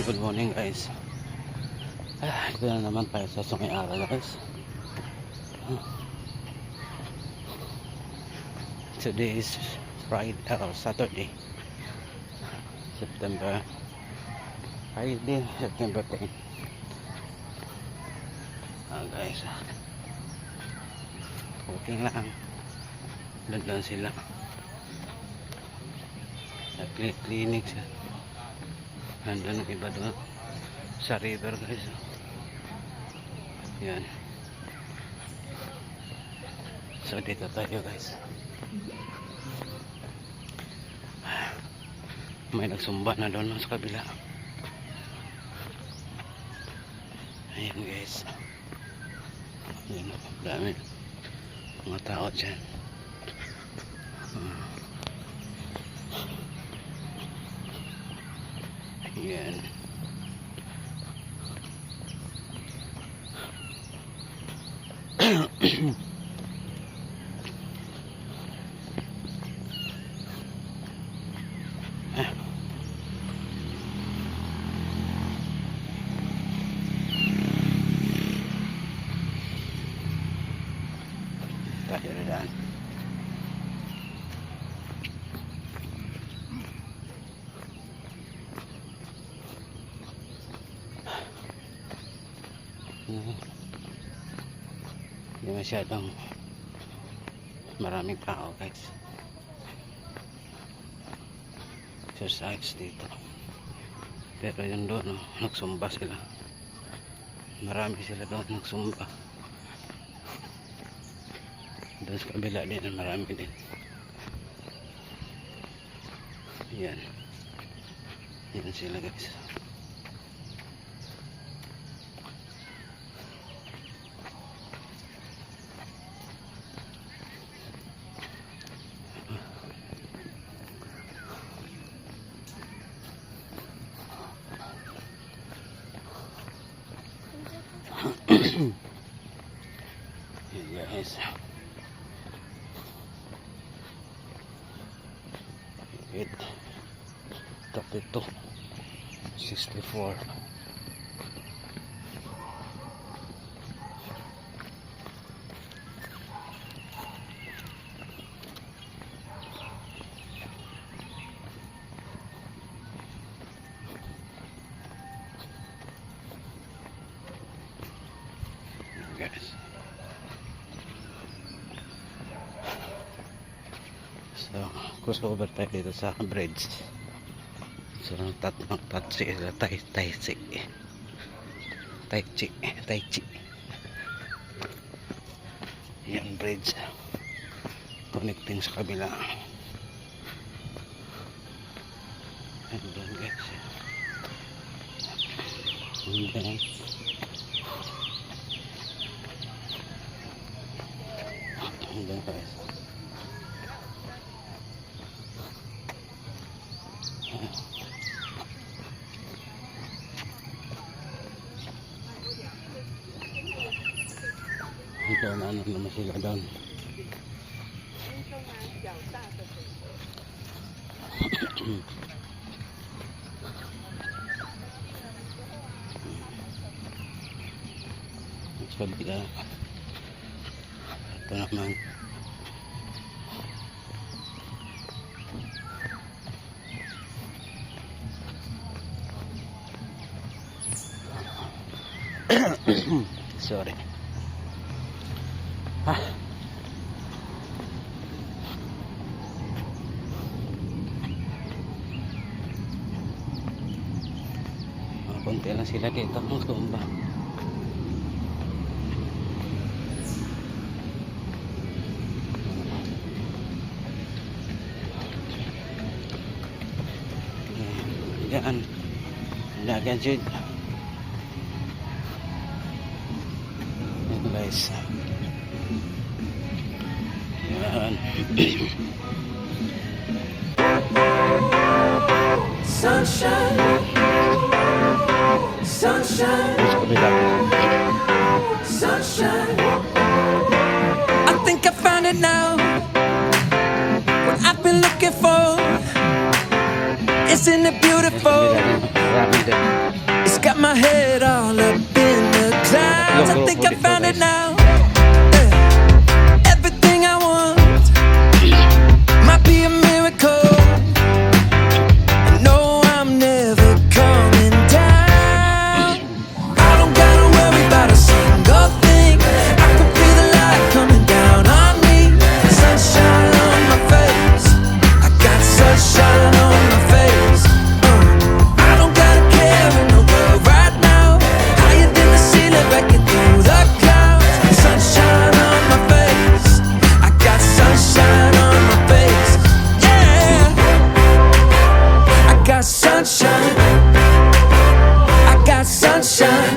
good morning guys. Ito na naman tayo sa sungay araw guys. Today is Friday or Saturday, September 10. Guys, okay lang. Doon sila sa clinic. Nandun ang iba doon sa river guys. Yan. So dito tayo guys. May nagsumba na doon sa kabila. Ayan guys. Ayan, dami mga tao dyan. Ayan. Tayo na daan. Hindi masyadong maraming tao guys. Exercise dito, pero yun doon nagsumba sila. Marami sila doon nagsumba. Doon sa kabila din marami din. Yan sila guys. Guys, 8:32, 64. Guys, so crossover tayo dito sa bridge. So tatsi sila, taychi. Yan bridge connecting sa kabila. And then guys, and then guys, ito na naman sila doon. Sabi ka, ito naman sorry. Konti lang sila dito ng tumba. Yan. Dagan jud. Yan guys. Yan. Sunshine. I think I found it now. What I've been looking for. Isn't it beautiful? Ganda. It's got my head all up in the clouds. I think I found it now. Everything I want might be a miracle. I know I'm never coming down. I don't gotta worry about a single thing. I can feel the light coming down on me. Sunshine on my face. I got sunshine on my face. I don't gotta care in the world right now. Higher than the ceiling, breaking through the clouds. Sunshine on my face. I got sunshine on my face. Yeah, I got sunshine. I got sunshine.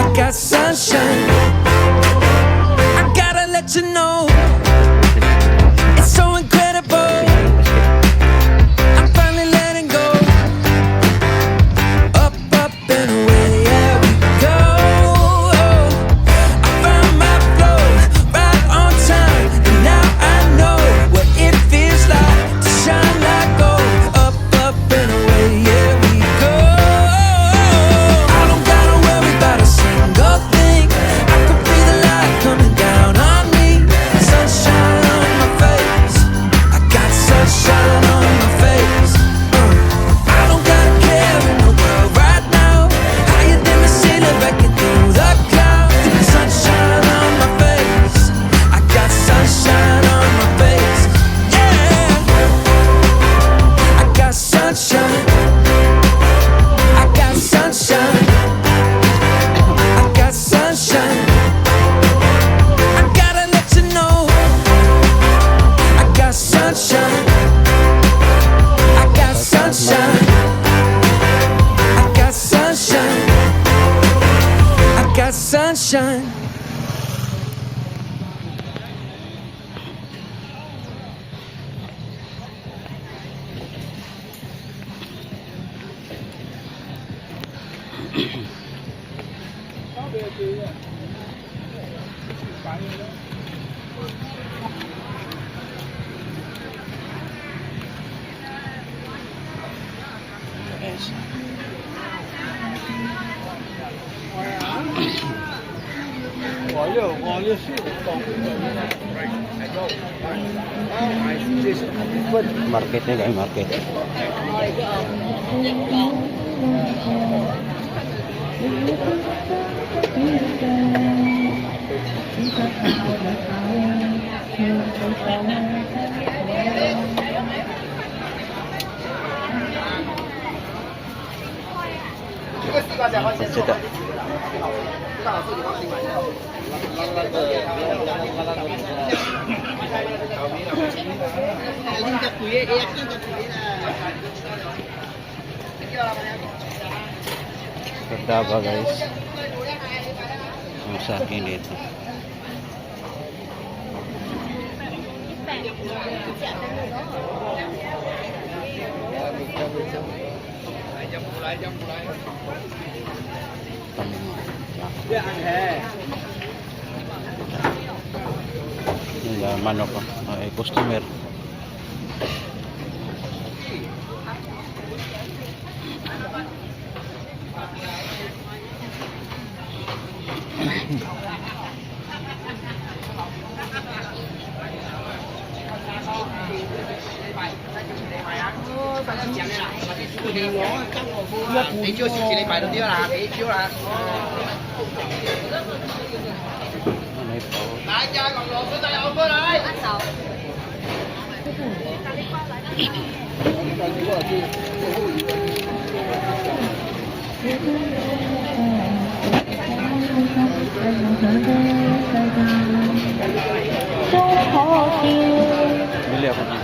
I got sunshine. I gotta let you know, it's so incredible. I'm finally letting go. Up, up and away, yeah we go. I found my flow right on time, and now I know what it feels like to shine like gold. Up, up and away, yeah we go. I don't gotta worry about a single thing. I can feel the light coming down on me. Sunshine on my face. I got sunshine on my face. I don't gotta care in the world right now. Higher than the ceiling, breaking through the clouds. Sunshine on my face. I got sunshine on my face. Yeah, I got sunshine. I got sunshine. I got sunshine. I gotta let you know, I got sunshine. I got sunshine. I got sunshine. I got sunshine. Yes. Market niya guys, market. Cita. Ganda ba guys? Ang sa akin dito. Yung manok ko, customer. Bili ako ng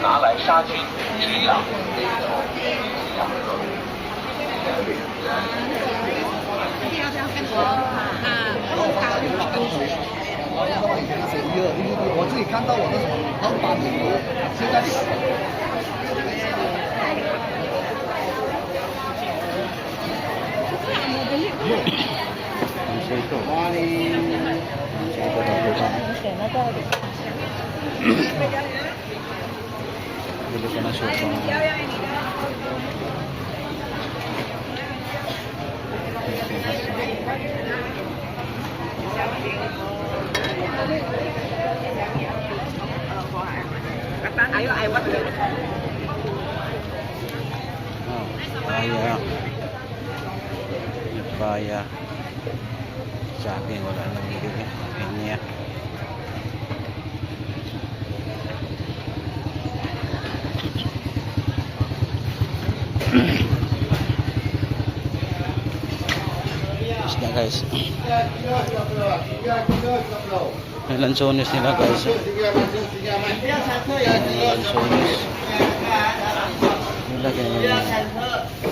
拿来杀菌止痒。我自己看到我的老板现在Ano siya ito? Ano siya ito? Bili ka na sopa. Paya. Paya. Sa akin wala nang bibig. Kanya. Isda guys. May lansones nila guys. Lansones. Nilagyan nila.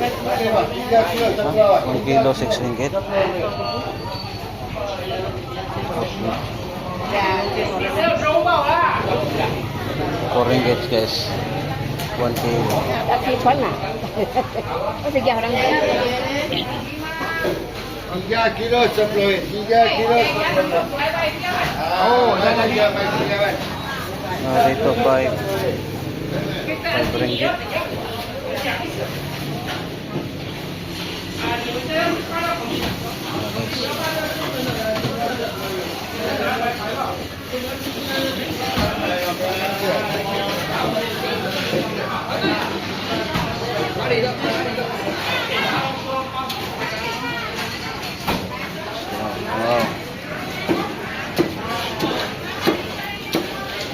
1 kilo 6 ringgit. 4 ringgit guys. 1 kilo. Tapi pernah. Oh, 3 orang. 3 kilo 10 3 kilo 10 oh dah Dito 5 ringgit. Wow.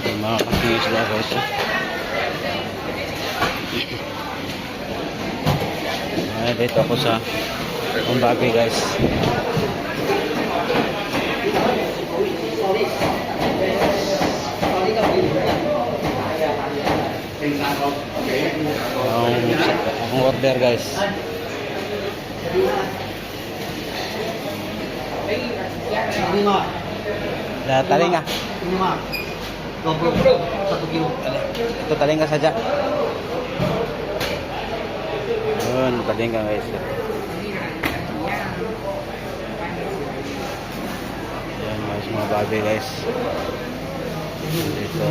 May mga kakis lang guys. Dito ako sa Bagay guys. Ang order guys. Nah, talinga. 1 kilo. Ito talinga saja. Yun, talinga guys. Yan guys, mga bagay guys. Dito.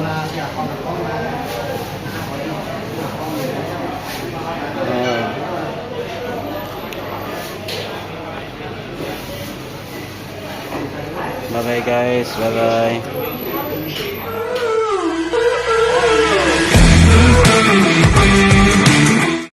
Bye bye guys, bye bye.